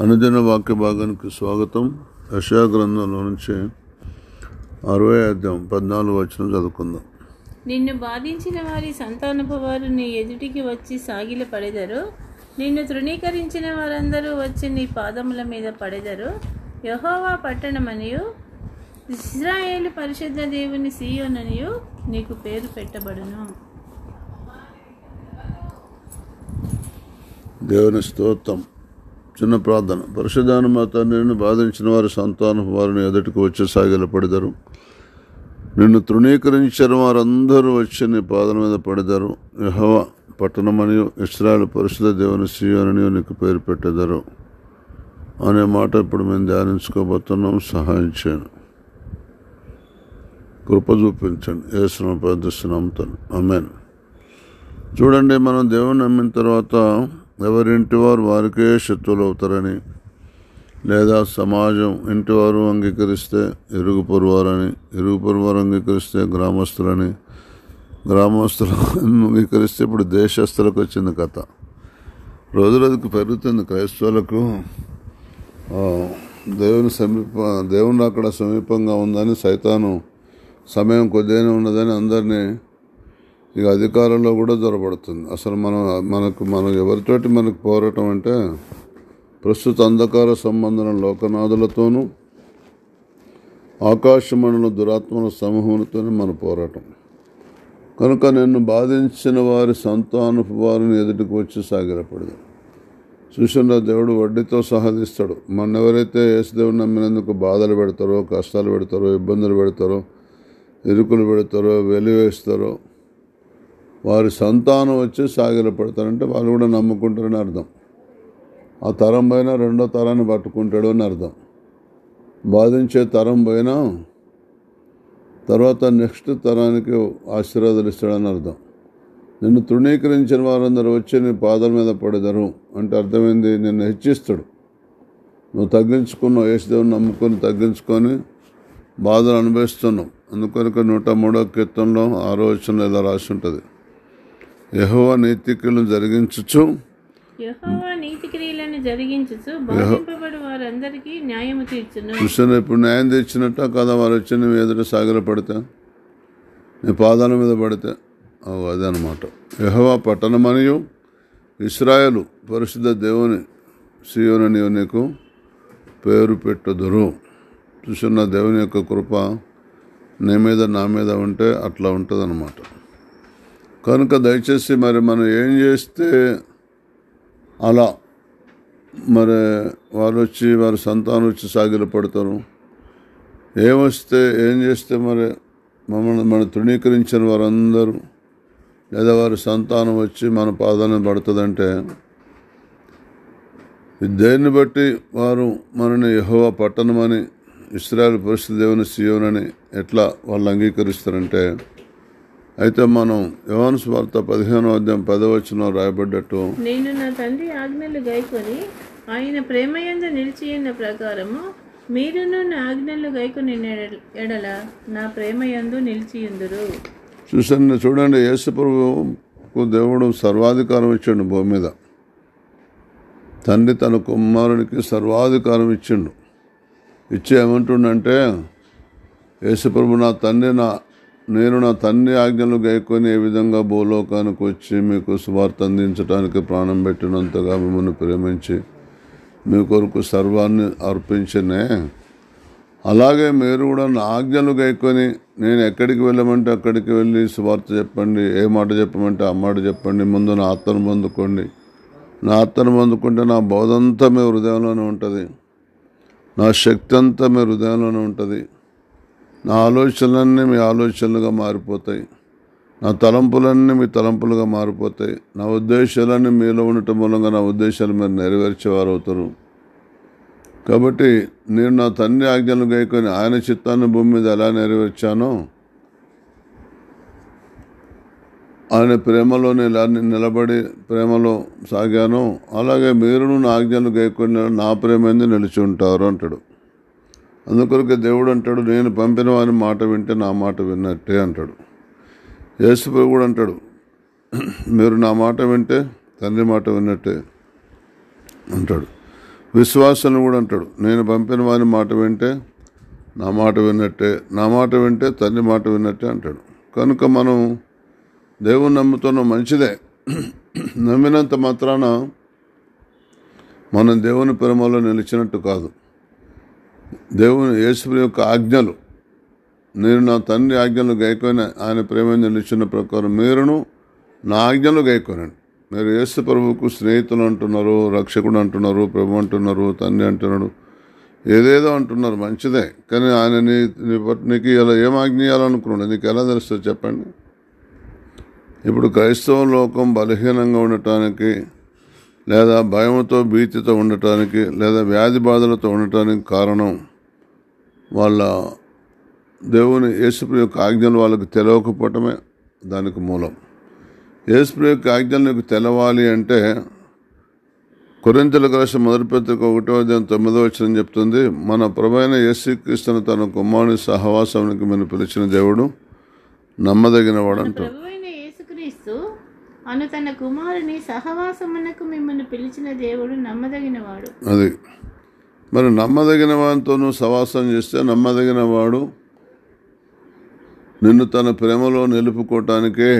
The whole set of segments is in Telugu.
అనుదిన వాక్య భాగానికి స్వాగతం. యెషయా గ్రంథంలో నుంచి 60వ అధ్యాయం 14వ వచనం చదువుకుందాం. నిన్ను బాధించిన వారి సంతానపు వారు నీ ఎదుటికి వచ్చి సాగిల పడెదరు. నిన్ను తృణీకరించిన వారందరూ వచ్చి నీ పాదముల మీద పడెదరు. యెహోవా పట్టణమనియు ఇశ్రాయేలు పరిశుద్ధ దేవుని సీయోననియు నీకు పేరు పెట్టబడును. దేవుని స్తోత్రం. చిన్న ప్రార్థన. పరిశుద్ధాన మా తండ్రిని బాధించిన వారి సంతానం వారిని ఎదుటికి వచ్చి సాగిలపడతారు. నిన్ను తృణీకరించిన వారందరూ వచ్చి నీ పాదల మీద పడతారు. యెహోవా పట్టణమనియు ఇశ్రాయేలు పరిశుద్ధ దేవుని సీయోననియు నీకు పేరు పెట్టెదరు అనే మాట ఇప్పుడు మేము ధ్యానించుకోబోతున్నాం. సహాయం చేయండి, కృప చూపించండి. యేసు ప్రార్థిస్తున్నాం తండ్రి, ఆమేన్. చూడండి, మనం దేవుని నమ్మిన తర్వాత ఎవరింటి వారు వారికే శత్రువులు అవుతారని, లేదా సమాజం ఇంటి వారు అంగీకరిస్తే ఇరుగు పొరువారని, ఇరుగు పొరువారు అంగీకరిస్తే గ్రామస్తులని, గ్రామస్తులు అంగీకరిస్తే ఇప్పుడు దేశస్తులకు వచ్చింది కథ. రోజు రోజుకు పెరుగుతుంది. క్రైస్తవులకు దేవుని అక్కడ సమీపంగా ఉందని, సైతాను సమయం కొద్దిగానే ఉన్నదని అందరినీ ఇక అధికారంలో కూడా దొరబడుతుంది. అసలు మనం ఎవరితోటి మనకు పోరాటం అంటే ప్రస్తుత అంధకార సంబంధం లోకనాథులతోనూ ఆకాశమండల దురాత్మల సమూహంతోనే మన పోరాటం. కనుక నిన్ను బాధించిన వారి సంతానపు వారిని ఎదుటికి వచ్చి సాగిలపడదు. చూసిన దేవుడు వడ్డీతో సహాదిస్తాడు. మన ఎవరైతే యేసుదేవుని నమ్మినందుకు బాధలు పెడతారో, కష్టాలు పెడతారో, ఇబ్బందులు పెడతారో, ఇరుకులు పెడతారో, వెలివేస్తారో, వారి సంతానం వచ్చి సాగిలపడతారంటే వాళ్ళు కూడా నమ్ముకుంటారని అర్థం. ఆ తరం పైన రెండో తరాన్ని పట్టుకుంటాడు అని అర్థం. బాధించే తరం పైన తర్వాత నెక్స్ట్ తరానికి ఆశీర్వాదాలు ఇస్తాడని అర్థం. నిన్ను తృణీకరించిన వారందరూ వచ్చి నీ పాదాల మీద పడేదరు అంటే అర్థమైంది, నిన్ను హెచ్చిస్తాడు. నువ్వు తగ్గించుకున్నావు, యేసుదేవుని నమ్ముకొని తగ్గించుకొని బాధలు అనుభవిస్తున్నావు. అందుకనుక 103వ కీర్తనలో 6వ వచనంలో ఇలా రాసి ఉంటుంది, యెహోవా నీతి క్రియలను జరిగించుచు బాధింపబడు వారందరికీ న్యాయము తీర్చును. చూసాను, ఇప్పుడు న్యాయం తీర్చినట్ట కదా. వారు వచ్చి నీ ఎదుట సాగిల పడితే, నీ పాదాల మీద పడితే అదే అనమాట. యెహోవా పట్టణమనియు ఇశ్రాయేలు పరిశుద్ధ దేవుని సీయోననియు నీకు పేరు పెట్టుదురు. చూసిన దేవుని యొక్క కృప నీ మీద నా మీద ఉంటే అట్లా ఉంటుంది అన్నమాట. కనుక దయచేసి మనం ఏం చేస్తే అలా వారు వచ్చి వారి సంతానం వచ్చి సాగిల పడతారు. ఏమొస్తే ఏం చేస్తే మన తృణీకరించిన వారందరూ లేదా వారి సంతానం వచ్చి మన పాదాలను పడుతుందంటే దేన్ని బట్టి వారు మనని యెహోవా పట్టణమని ఇశ్రాయేలు పరిశుద్ధ దేవుని సీయోనని ఎట్లా వాళ్ళు అంగీకరిస్తారంటే, అయితే మనం యోహాను సువార్త 15వ అధ్యాయం 10వ వచనంలో రాయబడ్డట్టు, నేను నా తండ్రి ఆజ్ఞలు గైకొని ఆయన ప్రేమయందు నిలిచియున్న ప్రకారము మీరును నా ఆజ్ఞలు గైకొని ఎడల నా ప్రేమయందు నిలిచియుందురు. చూడండి, యేసు ప్రభువుకు దేవుడు సర్వాధికారం ఇచ్చిండు భూమి మీద. తండ్రి తన కుమారునికి సర్వాధికారం ఇచ్చిండు. ఇచ్చి ఏమంటుండంటే, యేసు ప్రభు నేను నా తండ్రి ఆజ్ఞలు గైకొని ఏ విధంగా భూలోకానికి వచ్చి మీకు సువార్త అందించడానికి ప్రాణం పెట్టినంతగా మిమ్మల్ని ప్రేమించి మీ కొరకు సర్వాన్ని అర్పించనే, అలాగే మీరు కూడా నా ఆజ్ఞలు గైకొని నేను ఎక్కడికి వెళ్ళమంటే అక్కడికి వెళ్ళి సువార్త చెప్పండి, ఏ మాట చెప్పమంటే ఆ మాట చెప్పండి, ముందు నా ఆత్మను పొందుకోండి. నా ఆత్మను పొందుకుంటే నా బోధ అంతా మీ హృదయంలోనే ఉంటుంది, నా శక్తి అంతా మీ హృదయంలోనే ఉంటుంది, నా ఆలోచనలన్నీ మీ ఆలోచనలుగా మారిపోతాయి, నా తలంపులన్నీ మీ తలంపులుగా మారిపోతాయి, నా ఉద్దేశాలన్నీ మీలో ఉండటం మూలంగా నా ఉద్దేశాలు మీరు నెరవేర్చేవారు అవుతారు. కాబట్టి నేను నా తండ్రి ఆజ్ఞలు గైకొని ఆయన చిత్తాన్ని భూమి మీద ఎలా నెరవేర్చానో, ఆయన ప్రేమలోనే ఎలా నిలబడి ప్రేమలో సాగానో, అలాగే మీరును నా ఆజ్ఞలు గైకొని నా ప్రేమ మీద నిలిచి ఉంటారు అంటాడు. అందుకొరకు దేవుడు అంటాడు, నేను పంపిన వారి మాట వింటే నా మాట విన్నట్టే అంటాడు. యేసు ప్రభు కూడా అంటాడు, మీరు నా మాట వింటే తండ్రి మాట విన్నట్టే అంటాడు. విశ్వాసాన్ని కూడా అంటాడు, నేను పంపిన వారి మాట వింటే నా మాట విన్నట్టే, నా మాట వింటే తండ్రి మాట విన్నట్టే అంటాడు. కనుక మనం దేవుని నమ్ముతున్నాం, మంచిదే. నమ్మినంత మాత్రాన మనం దేవుని ప్రేమలో నిలిచినట్టు కాదు. దేవుని యేసు యొక్క ఆజ్ఞలు, నేను నా తండ్రి ఆజ్ఞలు గైకొని ఆయన ప్రేమ నిలిచిన ప్రకారం మీరును నా ఆజ్ఞలు గైకోనండి. మీరు యేసు ప్రభువుకు స్నేహితులు అంటున్నారు, రక్షకుడు అంటున్నారు, ప్రభు అంటున్నారు, తండ్రి అంటున్నాడు, ఏదేదో అంటున్నారు, మంచిదే. కానీ ఆయన నీకు ఇలా ఏం ఆజ్ఞ ఇవ్వాలనుకున్నాడు నీకు ఎలా తెలుస్తుంది చెప్పండి? ఇప్పుడు క్రైస్తవ లోకం బలహీనంగా ఉండటానికి, లేదా భయంతో భీతితో ఉండటానికి, లేదా వ్యాధి బాధలతో ఉండటానికి కారణం వాళ్ళ దేవుని యేసు యొక్క ఆజ్ఞలు వాళ్ళకి తెలియకపోవటమే దానికి మూలం. యేసు యొక్క ఆజ్ఞలు నీకు తెలవాలి అంటే కొరింథీయులకు రాసిన మొదటి పత్రిక 1:9 చెప్తుంది, మన ప్రభువైన యేసుక్రీస్తును తన కుమారుని సహవాసానికి మనం పిలిచిన దేవుడు నమ్మదగినవాడు అంటాడు. ప్రభువైన యేసుక్రీస్తు అను తన కుమారుని సహవాసమునకు మిమ్మల్ని పిలిచిన దేవుడు నమ్మదగినవాడు. అది మరి నమ్మదగిన వాడితో నువ్వు సహవాసం చేస్తే నమ్మదగిన వాడు నిన్ను తన ప్రేమలో నిలుపుకోవటానికే.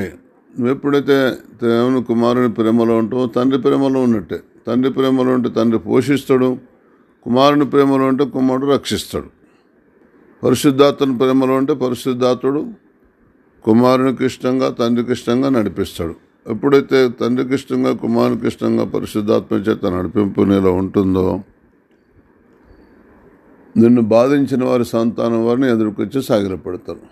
నువ్వు ఎప్పుడైతే దేవుని కుమారుని ప్రేమలో ఉంటావో తండ్రి ప్రేమలో ఉన్నట్టే. తండ్రి ప్రేమలో ఉంటే తండ్రి పోషిస్తాడు, కుమారుని ప్రేమలో ఉంటే కుమారుడు రక్షిస్తాడు. పరిశుద్ధాత్మని ప్రేమలో ఉంటే పరిశుద్ధాత్ముడు కుమారునికి ఇష్టంగా తండ్రికి ఇష్టంగా నడిపిస్తాడు. ఎప్పుడైతే తండ్రికి ఇష్టంగా కుమారునికి ఇష్టంగా పరిశుద్ధాత్మ చేత నడిపింపు నీలో ఉంటుందో నిన్ను బాధించిన వారి సంతానం వారిని ఎదుర్కొచ్చి సాగిలపడతారు.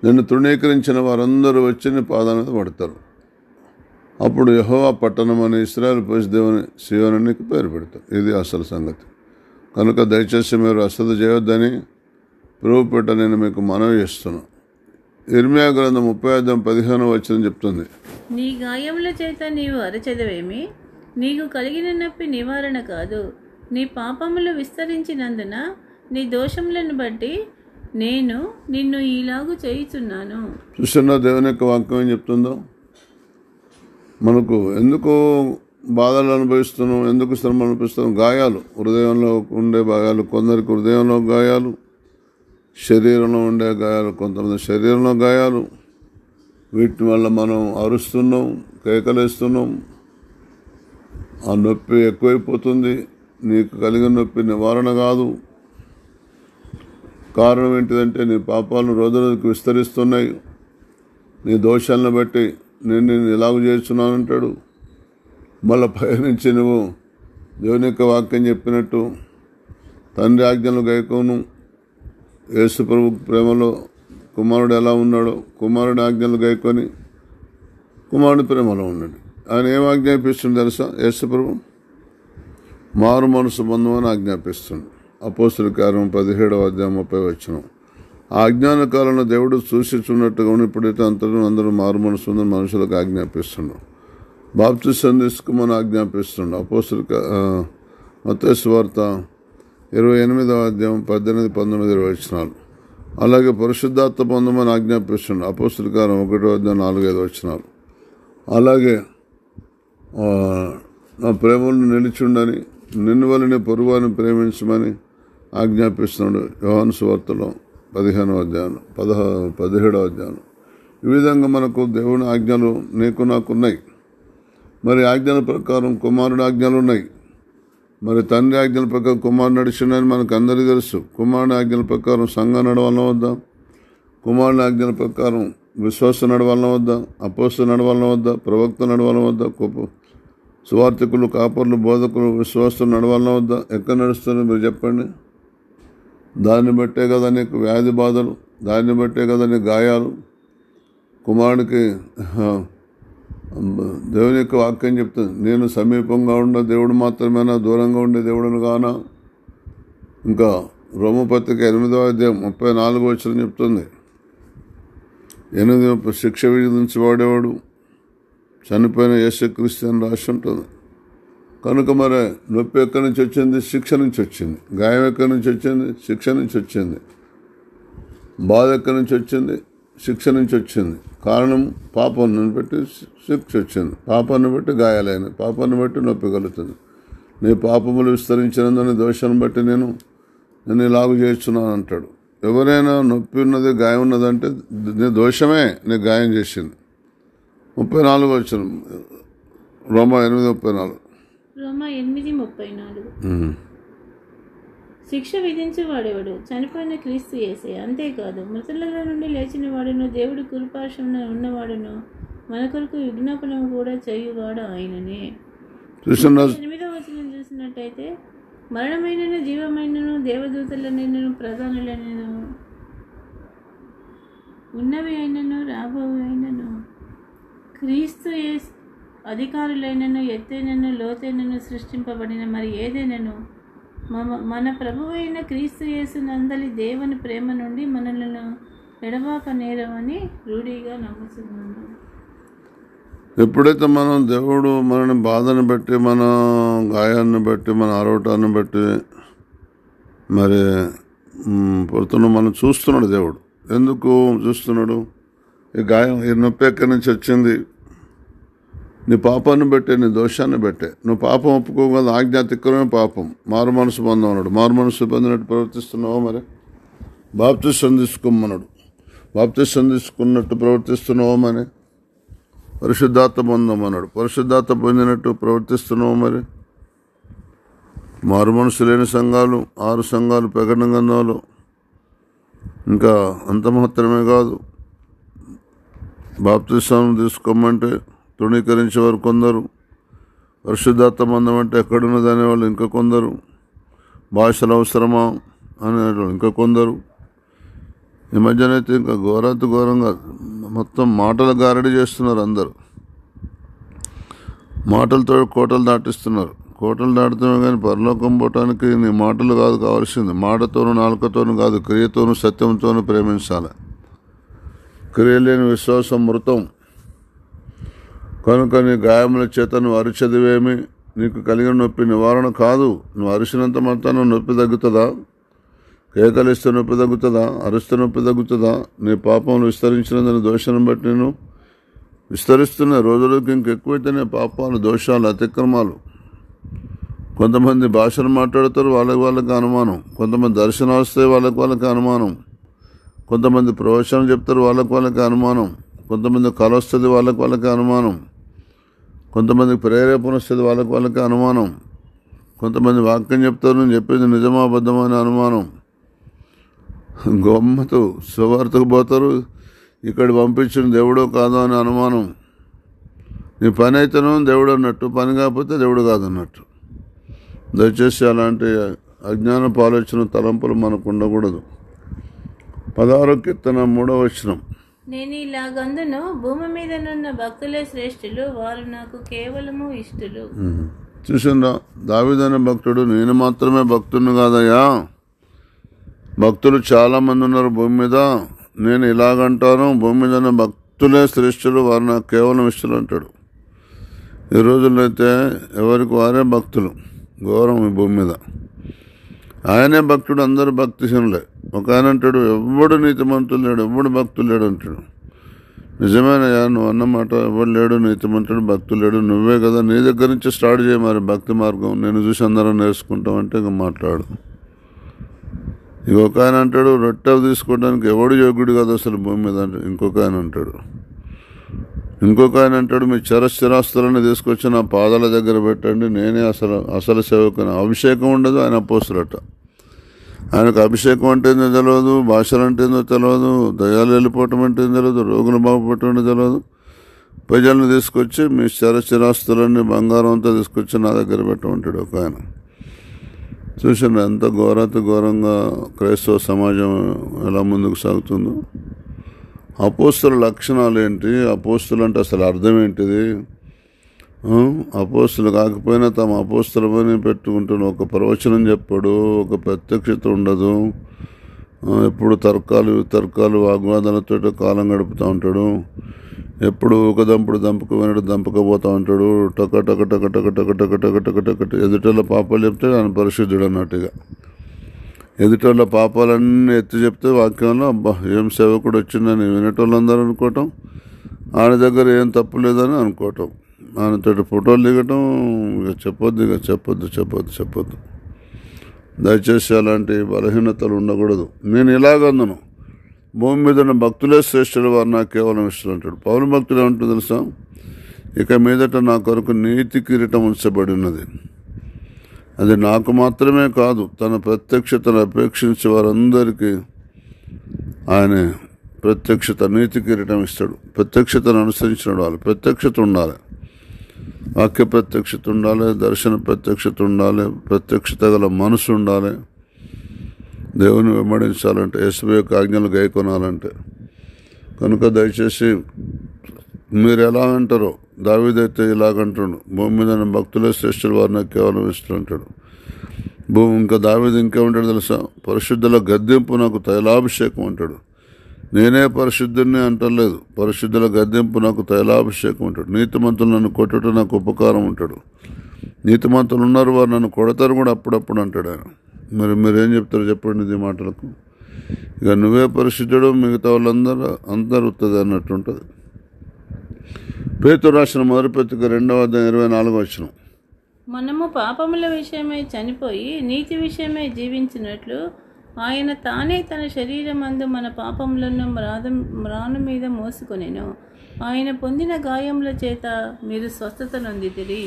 నిన్ను తృణీకరించిన వారందరూ వచ్చి నీ పాదాల మీద పడతారు. అప్పుడు యెహోవా పట్టణం అని ఇశ్రాయేలు పరిశుద్ధుని సీయోను నీకు పేరు పెడతారు. ఇది అసలు సంగతి. కనుక దయచేసి మీరు అశ్రద్ధ చేయొద్దని ప్రభుపేట నేను మీకు మనవి చేస్తున్నాను. ఇర్మియా గ్రంథం 30:15 చెప్తుంది, నీ గాయముల చేత నీవు అరచెదవేమి, నీకు కలిగిన నొప్పి నివారణ కాదు. నీ పాపములు విస్తరించినందున నీ దోషములను బట్టి నేను నిన్ను ఈలాగు చేయుచున్నాను. చూస్తున్నా దేవుని యొక్క వాక్యం ఏం చెప్తుందో. మనకు ఎందుకు బాధలు అనుభవిస్తున్నాం, ఎందుకు శ్రమ అనిపిస్తున్నాం? గాయాలు, హృదయంలో ఉండే గాయాలు, కొందరికి హృదయంలో గాయాలు, శరీరంలో ఉండే గాయాలు, కొంతమంది శరీరంలో గాయాలు. వీటి వల్ల మనం అరుస్తున్నాం, కేకలేస్తున్నాం, ఆ నొప్పి ఎక్కువైపోతుంది. నీకు కలిగిన నొప్పి నివారణ కాదు. కారణం ఏంటిదంటే నీ పాపాలను రోజులకు విస్తరిస్తున్నాయి. నీ దోషాలను బట్టి నేను ఇలాగ చేస్తున్నానంటాడు. మళ్ళీ పైనుంచి నువ్వు దేవుని యొక్క వాక్యం చెప్పినట్టు తండ్రి ఆజ్ఞలు గైకోను. యేసు ప్రభు ప్రేమలో కుమారుడు ఎలా ఉన్నాడో కుమారుడి ఆజ్ఞలు గైకొని కుమారుడి ప్రేమలో ఉండండి. ఆయన ఏం ఆజ్ఞాపిస్తుంది తెలుసా? యేసు ప్రభు మారు మనసు బంధువని ఆజ్ఞాపిస్తుంది. అపోస్తలుల కార్యం 17:30. ఆ అజ్ఞాన కాలంలో దేవుడు చూసిచున్నట్టుగా ఇప్పుడైతే అందరూ మారు మనసు ఉందని మనుషులకు ఆజ్ఞాపిస్తున్నాడు. బాప్తిసం తీసుకోమని ఆజ్ఞాపిస్తున్నాడు. అపోస్తలుల మత్తయి సువార్త 28:18-19. అలాగే పరిశుద్ధాత్మ పొందమని ఆజ్ఞాపిస్తున్నాడు. అపోస్తలుల కార్యం 1:4-5. అలాగే నా ప్రేమను నిలిచుండని నిన్ను వలనే పొరుగువారిని ప్రేమించమని ఆజ్ఞాపిస్తున్నాడు. యోహాను సువార్తలో 17:17. ఈ విధంగా మనకు దేవుని ఆజ్ఞలు నీకు నాకున్నాయి. మరి ఆజ్ఞల ప్రకారం కుమారుడి ఆజ్ఞలు ఉన్నాయి. మరి తండ్రి ఆజ్ఞల ప్రకారం కుమారుడు నడిచిండని మనకు అందరికీ తెలుసు. కుమారుడి ఆజ్ఞల ప్రకారం సంఘం నడవాలన వద్దా? కుమారుడి ఆజ్ఞల ప్రకారం విశ్వాసం నడవాలన వద్దా? అపోస్తలులు నడవాలన వద్దా? ప్రవక్త నడవాలన వద్దా? సువార్థికులు, కాపర్లు, బోధకులు, విశ్వాసులు నడవాలన వద్దా? ఎక్కడ నడుస్తున్నారు మీరు చెప్పండి? దాన్ని బట్టే కదా నీకు వ్యాధి బాధలు, దాన్ని బట్టే కదా నీ గాయాలు. కుమారుడికి దేవుని యొక్క వాక్యం చెప్తుంది, నేను సమీపంగా ఉన్న దేవుడు మాత్రమేనా, దూరంగా ఉండే దేవుడును కానా? ఇంకా రోమపత్రిక 8:34 చెప్తుంది, 8 శిక్ష విధించి వాడేవాడు చనిపోయిన యేసుక్రీస్తు అని రాసి ఉంటుంది. కనుక మరి నొప్పి ఎక్కడి నుంచి వచ్చింది? శిక్ష నుంచి వచ్చింది. గాయం ఎక్కడి నుంచి వచ్చింది? శిక్ష నుంచి వచ్చింది. బాధ ఎక్కడి నుంచి వచ్చింది? శిక్ష నుంచి వచ్చింది. కారణం పాపాన్ని బట్టి శిక్ష వచ్చింది, పాపాన్ని బట్టి గాయాలైనవి, పాపాన్ని బట్టి నొప్పి కలుగుతుంది. నీ పాపములు విస్తరించినందుని దోషాన్ని బట్టి నేను ఇలాగ చేస్తున్నాను అంటాడు. ఎవరైనా నొప్పి ఉన్నది, గాయం ఉన్నదంటే నీ దోషమే నీ గాయం చేసింది. 34 వచ్చిన రోమా 8:34. రోమా 8:34. శిక్ష విధించేవాడెవడు? చనిపోయిన క్రీస్తు యేసే. అంతేకాదు, మృతులలో నుండి లేచిన వాడును, దేవుడి కుడిపార్శ్వమున ఉన్నవాడును, మన కొరకు విజ్ఞాపనం కూడా చేయువాడు ఆయననే. 8వ వచనం చూసినట్టయితే, మరణమైనను జీవమైనను దేవదూతలనైనను ప్రధానులైనను ఉన్నవి అయినను రాబోవు అయినను క్రీస్తు యేసు అధికారులైనను ఎత్తైనను లోతైనను సృష్టింపబడిన మరి ఏదైనను మన ప్రభువు అయిన క్రీస్తు యేసునందలి దేవుని ప్రేమ నుండి మనలను ఎడబాక నేరమని రూఢిగా నమ్ముతున్నాను. ఎప్పుడైతే మనం దేవుడు మనని బాధను బట్టి, మన గాయాన్ని బట్టి, మన ఆరోటాన్ని బట్టి మరి పుడుతున్న మనం చూస్తున్నాడు. దేవుడు ఎందుకు చూస్తున్నాడు? ఈ గాయం, ఈ నొప్పి ఎక్కడి నుంచి వచ్చింది? నీ పాపాన్ని బట్టే, నీ దోషాన్ని బట్టే. నువ్వు పాపం ఒప్పుకోగల ఆజ్ఞాతిక్రమే పాపం. మారు మనసు పొందమన్నాడు. మారు మనసు పొందినట్టు ప్రవర్తిస్తున్నావా? మరి బాప్తిసం తీసుకోమన్నాడు. బాప్తిసం తీసుకున్నట్టు ప్రవర్తిస్తున్నావా? మరి పరిశుద్ధాత్మ పొందమన్నాడు. పరిశుద్ధాత్మ పొందినట్టు ప్రవర్తిస్తున్నావు. మరి మారు మనసు లేని సంఘాలు 6 సంఘాలు ప్రకటన గ్రంథంలో. ఇంకా అంత మాత్రమే కాదు, బాప్తిసం తీసుకోమంటే తృణీకరించేవారు కొందరు, పరిశుద్ధాత్మ పొందమంటే ఎక్కడున్నది అనేవాళ్ళు ఇంకా కొందరు, భాషలు అవసరమా అనేవాళ్ళు ఇంకా కొందరు. ఈ మధ్యనైతే ఇంకా ఘోరంగా మొత్తం మాటల గారడి చేస్తున్నారు. అందరూ మాటలతో కోటలు దాటిస్తున్నారు. కోటలు దాటుతామే కానీ పరలోకం పోవటానికి నీ మాటలు కాదు కావాల్సింది. మాటతోనూ నాలుకతోనూ కాదు, క్రియతోనూ సత్యంతోనూ ప్రేమించాలి. క్రియ లేని విశ్వాసం మృతం. కనుక నీ గాయముల చేత నువ్వు అరిచదివేమి? నీకు కలిగిన నొప్పి నివారణ కాదు. నువ్వు అరిచినంత మొత్తాన నొప్పి తగ్గుతుందా? కేకలిస్తే నొప్పి తగ్గుతుందా? అరిస్తే నొప్పి తగ్గుతుందా? నీ పాపములు విస్తరించినందుని దోషాన్ని బట్టి నేను విస్తరిస్తున్నాయి. రోజులకి ఇంకెక్కువైతేనే పాపాలు, దోషాలు, అతిక్రమాలు. కొంతమంది భాషలు మాట్లాడతారు, వాళ్ళకి అనుమానం. కొంతమంది దర్శనాలు వస్తాయి, వాళ్ళకి అనుమానం. కొంతమంది ప్రవచనం చెప్తారు, వాళ్ళకి అనుమానం. కొంతమంది కళ వస్తుంది, వాళ్ళకి అనుమానం. కొంతమందికి ప్రేరేపణ వస్తుంది, వాళ్ళకి అనుమానం. కొంతమంది వాక్యం చెప్తారు, నేను చెప్పేది నిజమా అబద్ధమా అని అనుమానం. గమ్మత్తు సువార్తకు పోతారు, ఇక్కడ పంపించిన దేవుడో కాదో అని అనుమానం. నీ పని అయితేనో దేవుడు అన్నట్టు, పని కాకపోతే దేవుడు కాదన్నట్టు. దయచేసి అలాంటి అజ్ఞానపు ఆలోచన, తలంపులు మనకు ఉండకూడదు. 16వ కీర్తన 3వ వచనం. నేను ఇలాగందును, భూమి మీదనున్న భక్తులే శ్రేష్ఠులు, వారు నాకు కేవలము ఇష్టలు. చూసిందా, దావీదు అనే భక్తుడు, నేను మాత్రమే భక్తుడిని కాదయ్యా, భక్తులు చాలా మంది ఉన్నారు భూమి మీద. నేను ఇలాగంటాను, భూమి మీద ఉన్న భక్తులే శ్రేష్ఠులు, వారు నాకు కేవలం ఇష్టలు అంటాడు. ఈ రోజుల్లో అయితే ఎవరికి వారే భక్తులు. ఘోరం ఈ భూమి మీద. ఆయనే భక్తుడు, అందరూ భక్తిహీనులే. ఒక ఆయన అంటాడు, ఎవడు నీతిమంతులు లేడు, ఎవడు భక్తులు లేడు అంటాడు. నిజమేనయ్యా, నువ్వు అన్నమాట, ఎవడు లేడు నీతిమంతుడు, భక్తులు లేడు. నువ్వే కదా, నీ దగ్గర నుంచి స్టార్ట్ చేయ మరి భక్తి మార్గం. నేను చూసి అందరం నేర్చుకుంటామంటే ఇంకా మాట్లాడు. ఇక ఒక ఆయన అంటాడు, రొట్టె తీసుకోవడానికి ఎవడు యోగ్యుడు కదా అసలు భూమి మీద అంటే. ఇంకొక ఆయన అంటాడు, మీ స్థిరాస్తులను తీసుకొచ్చి నా పాదాల దగ్గర పెట్టండి, నేనే అసలు సేవకుని. అభిషేకం ఉండదు, ఆయన అపోస్తులట. ఆయనకు అభిషేకం అంటే ఏందో తెలియదు, భాషలు అంటే ఏందో తెలియదు, దయాలు వెళ్ళిపోవటం అంటే ఏం తెలియదు, రోగులు బాగుపడటం అంటే తెలియదు. ప్రజలను తీసుకొచ్చి మీ స్థిరాస్తులన్నీ బంగారం అంతా తీసుకొచ్చి నా దగ్గర పెట్టమంటాడు ఒక ఆయన. చూసాను ఎంత ఘోరంగా క్రైస్తవ సమాజం ఎలా ముందుకు సాగుతుందో. అపోస్తుల లక్షణాలు ఏంటి? అపోస్తులు అంటే అసలు అర్థం ఏంటిది? అపోస్తులు కాకపోయినా తమ అపోస్తులమని పెట్టుకుంటాడు. ఒక ప్రవచనం చెప్పాడు, ఒక ప్రత్యక్షత ఉండదు. ఎప్పుడు తర్కాలు వాగ్వాదాలతో కాలం గడుపుతూ ఉంటాడు. ఎప్పుడు ఒక దంపుకు వినడు, దంపకపోతూ ఉంటాడు. టక టక టక టక టక టక టక టక టక ఎదుటోళ్ళ పాపాలు చెప్తే ఆయన పరిశుద్ధుడు అన్నట్టుగా. ఎదుటోళ్ళ పాపాలన్నీ ఎత్తి చెప్తే వాక్యంలో అబ్బా ఏం సేవకుడు వచ్చిందని వినేటోళ్ళందరూ అనుకోవటం, ఆయన దగ్గర ఏం తప్పు లేదని అనుకోవటం. ఆయనతోటి ఫోటోలు దిగటం ఇక చెప్పొద్దు. దయచేసి అలాంటి బలహీనతలు ఉండకూడదు. నేను ఇలాగందును, భూమి మీద ఉన్న భక్తులే శ్రేష్ఠులు, వారు నాకు కేవలం ఇష్టం అంటాడు. పౌలు భక్తులు ఏమంటూ తెలుసా? ఇక మీదట నా కొరకు నీతి కిరీటం ఉంచబడి ఉన్నది. అది నాకు మాత్రమే కాదు, తన ప్రత్యక్షతను అపేక్షించే వారందరికీ ఆయన ప్రత్యక్షత, నీతి కిరీటం ఇస్తాడు. ప్రత్యక్షతను అనుసరించిన వాళ్ళు, ప్రత్యక్షత ఉండాలి, వాక్య ప్రత్యక్షత ఉండాలి, దర్శన ప్రత్యక్షత ఉండాలి, ప్రత్యక్షత గల మనసు ఉండాలి. దేవుని వెంబడించాలంటే, యేసు యొక్క ఆజ్ఞలు గైకొనాలంటే. కనుక దయచేసి మీరు ఎలా అంటారో, దావీదైతే ఇలాగంటాడు, భూమి మీద భక్తులే శ్రేష్ఠులు, వారు నాకు కేవలం ఇష్టం అంటాడు. ఇంకా దావీదు ఇంకేమంటాడు తెలుసా? పరిశుద్ధుల గద్దెంపు నాకు తైలాభిషేకం అంటాడు. నేనే పరిశుద్ధుని అంటలేదు, పరిశుద్ధుల గద్దెంపు నాకు తైలాభిషేకం అంటాడు. నీతిమంతులు నన్ను కొట్టడం నాకు ఉపకారం ఉంటాడు. నీతిమంతులు ఉన్నారు, వారు నన్ను కొడతారు కూడా అప్పుడప్పుడు అంటాడు ఆయన. మీరేం చెప్తారు చెప్పండి ఇది మాటలకు? ఇక నువ్వే పరిశుద్ధుడు, మిగతా వాళ్ళందరూ ఉత్తది అన్నట్టు ఉంటుంది. పేతురు రాసిన మొదటి పత్రిక 2:24. మనము పాపముల విషయమై చనిపోయి నీతి విషయమై జీవించినట్లు ఆయన తానే తన శరీరమందు మన పాపములను మ్రాను మీద మోసుకొనెను. ఆయన పొందిన గాయముల చేత మీరు స్వస్థత నొందితిరి.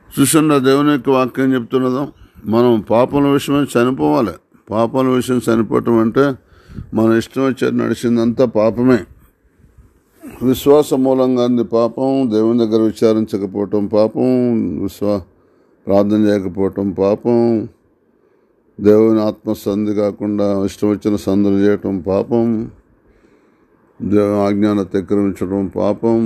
చూసండి, దేవుని యొక్క వాక్యం చెప్తున్నదో, మనం పాపముల విషయమై చనిపోవాలి. పాపముల విషయం చనిపోవటం అంటే మన ఇష్టం వచ్చేది నడిచిందంతా పాపమే. విశ్వాస మూలంగా అంది పాపం, దేవుని దగ్గర విచారించకపోవటం పాపం, ప్రార్థన చేయకపోవటం పాపం, దేవుని ఆత్మసంధి కాకుండా ఇష్టం వచ్చిన సందులు చేయటం పాపం, దేవుని ఆజ్ఞాన్ని అతిక్రమించడం పాపం,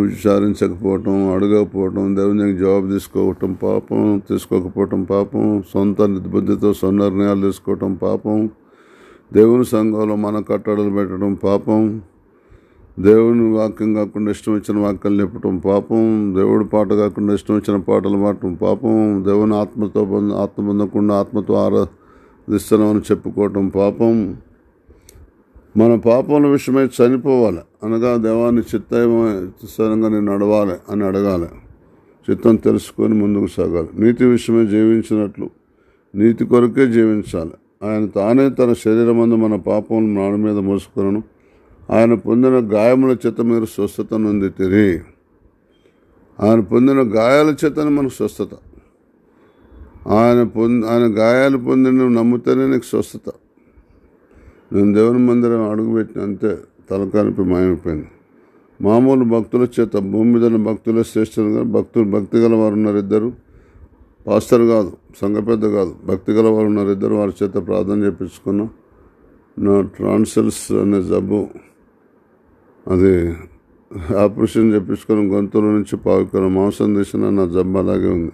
విచారించకపోవటం, అడగకపోవటం, దేవుని దగ్గర జవాబు తీసుకోకపోవటం పాపం, సొంత బుద్ధితో సొంత నిర్ణయాలు తీసుకోవటం పాపం, దేవుని సంఘంలో మన కట్టడలు పెట్టడం పాపం, దేవుని వాక్యం కాకుండా ఇష్టం వచ్చిన వాక్యాలు చెప్పటం పాపం, దేవుడి పాట కాకుండా ఇష్టం వచ్చిన పాటలు పాడటం పాపం, దేవుని ఆత్మ పొందకుండా ఆత్మతో ఆరాధిస్తున్నామని చెప్పుకోవటం పాపం. మన పాపముల విషయమై చనిపోవాలి అనగా దేవాన్ని చిత్తానుసారంగా నేను నడవాలి అని అడగాలి. చిత్తం తెలుసుకొని ముందుకు సాగాలి. నీతి విషయమై జీవించినట్లు నీతి కొరకే జీవించాలి. ఆయన తానే తన శరీరమందు మన పాపములను మ్రాను మీద మోసుకొనెను. ఆయన పొందిన గాయముల చేత మీరు స్వస్థత నొందితిరి. ఆయన పొందిన గాయాల చేతనే మనకు స్వస్థత. ఆయన గాయాలు పొంది నువ్వు నమ్ముతేనే నీకు స్వస్థత. నేను దేవుని మందిరం అడుగుపెట్టిన అంతే తలకానిపి మాయమైపోయింది. మామూలు భక్తుల చేత, భూమి మీద భక్తులే శ్రేష్ఠులుగా, భక్తి గల వారు ఉన్నారు ఇద్దరు, పాస్టర్ కాదు, సంఘ పెద్ద కాదు, భక్తి గల వారు ఉన్నారు ఇద్దరు, వారి చేత ప్రార్థన చేయించుకున్నాం. నా ట్రాన్సిల్స్ అనే జబ్బు, అది ఆపరేషన్ చేయించుకొని గొంతుల నుంచి పావుకొని మాంసం తీసిన నా జబ్బు అలాగే ఉంది.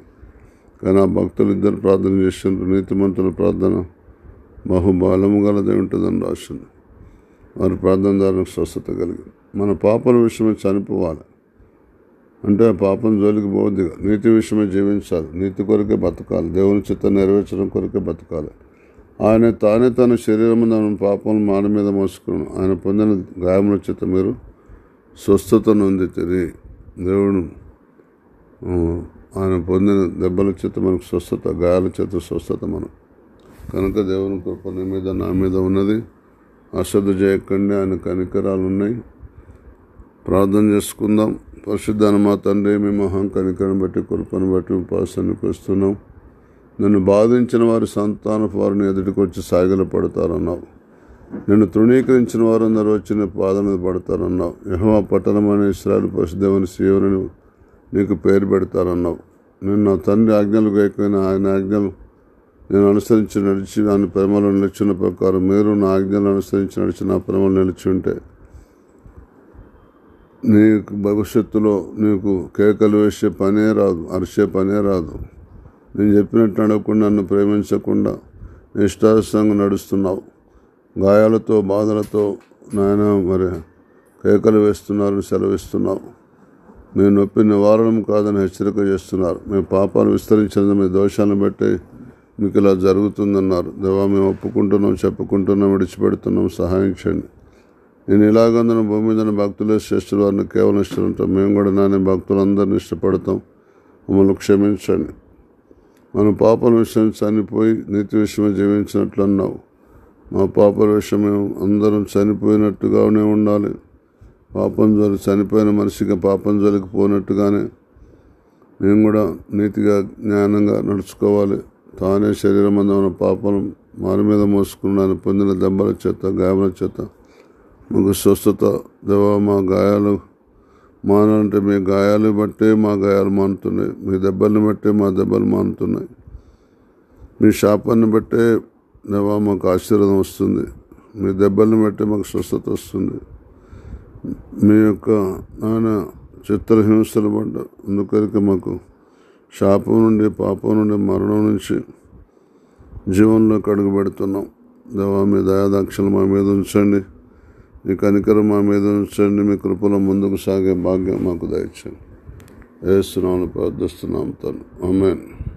కానీ ఆ భక్తులు ఇద్దరు ప్రార్థన చేసిండ్రు. నీతిమంతుల ప్రార్థన బహుబలము గలదే ఉంటుందని రాసింది. వారి ప్రార్థన ద్వారా స్వస్థత కలిగింది. మన పాపల విషయమే చనిపోవాలి అంటే పాపం జోలికి పోవద్దు. నీతి విషయమే జీవించాలి, నీతి కొరకే బతకాలి, దేవుని చిత్తం నెరవేర్చడం కొరకే బతకాలి. ఆయన తానే తన శరీరం పాపం మాన మీద మోసుకున్నాను. ఆయన పొందిన గాయముల చేత మీరు స్వస్థత నొందితిరి. దేవుడు ఆయన పొందిన దెబ్బల చేత మనకు స్వస్థత, గాయాల చేత స్వస్థత మనం. కనుక దేవుని కృప నీ మీద నా మీద ఉన్నది. అశ్రద్ధ చేయకండి, ఆయన కనికరాలు ఉన్నాయి. ప్రార్థన చేసుకుందాం. పరిశుద్ధాన మా తండ్రి, మీ మహా కనికరం బట్టి కృపను బట్టి ఉపాసనకు వస్తున్నాం. నన్ను బాధించిన వారి సంతానపు వారిని ఎదుటికి వచ్చి సాగిల పడతారన్నావు. నిన్ను తృణీకరించిన వారందరూ వచ్చి నీ పాదం మీద పడతారన్నావు. యెహోవా పట్టణం అనే ఇశ్రాయేలు పరిశుద్ధమైన సీయోనుని నీకు పేరు పెడతారన్నావు. నేను నా తండ్రి ఆజ్ఞలు గైకొని ఆయన ఆజ్ఞలు నేను అనుసరించి నడిచి దాని ప్రేమలో నిలిచిన ప్రకారం మీరు నా ఆజ్ఞలు అనుసరించి నడిచి నా ప్రేమలో నిలిచి ఉంటే నీకు భవిష్యత్తులో నీకు కేకలు వేసే పనే రాదు, అరిసే పనే రాదు. నేను చెప్పినట్టు నడవకుండా, నన్ను ప్రేమించకుండా ఇష్టానుసారంగా నడుస్తున్నావు. గాయాలతో బాధలతో నాయన మరి కేకలు వేస్తున్నారు, సెలవిస్తున్నావు. మీ నొప్పి నివారణం కాదని హెచ్చరిక చేస్తున్నారు. మీ పాపాలు విస్తరించిన మీ దోషాలను బట్టి మీకు ఇలా జరుగుతుందన్నారు. దేవా, మేము ఒప్పుకుంటున్నాం, చెప్పుకుంటున్నాం, విడిచిపెడుతున్నాం, సహాయం చేయండి. నేను ఇలాగందున భూమి మీద భక్తులే శ్రేష్ఠులు వారిని కేవలం ఇష్టం మేము కూడా నాని భక్తులందరినీ ఇష్టపడతాం. మమ్మల్ని క్షమించండి. మన పాపల విషయం చనిపోయి నీతి విషయమే జీవించినట్లు అన్నావు. మా పాపల విషయం మేము అందరం చనిపోయినట్టుగానే ఉండాలి. పాపం జోలి చనిపోయిన మనిషిగా పాపం జోలికి పోయినట్టుగానే మేము కూడా నీతిగా జ్ఞానంగా నడుచుకోవాలి. తానే శరీరం అందమైన పాపం వారి మీద మోసుకున్నాను. పొందిన దెబ్బల చేత గాయాల చేత మాకు స్వస్థత దేవా. మా గాయాలు మానాలంటే మీ గాయాలు బట్టే మా గాయాలు మానుతున్నాయి. మీ దెబ్బల్ని బట్టే మా దెబ్బలు మానుతున్నాయి. మీ శాపాన్ని బట్టే దేవా మాకు ఆశీర్వాదం వస్తుంది. మీ దెబ్బల్ని బట్టే మాకు స్వస్థత వస్తుంది. మీ యొక్క నాయన చిత్రహింసలు పడ్డ అందుకొరకు మాకు శాపం నుండి పాపం నుండి మరణం నుంచి జీవనంలోకి అడుగు పెడుతున్నాం. దేవా మీ దయాదాక్షలు మా మీద ఉంచండి. మీ కనికరం మా మీద ఉంచండి. మీ కృపలో ముందుకు సాగే భాగ్యం మాకు దయచేయండి. యేసు నామమున ప్రార్థిస్తున్నాం తండ్రి. ఆమేన్.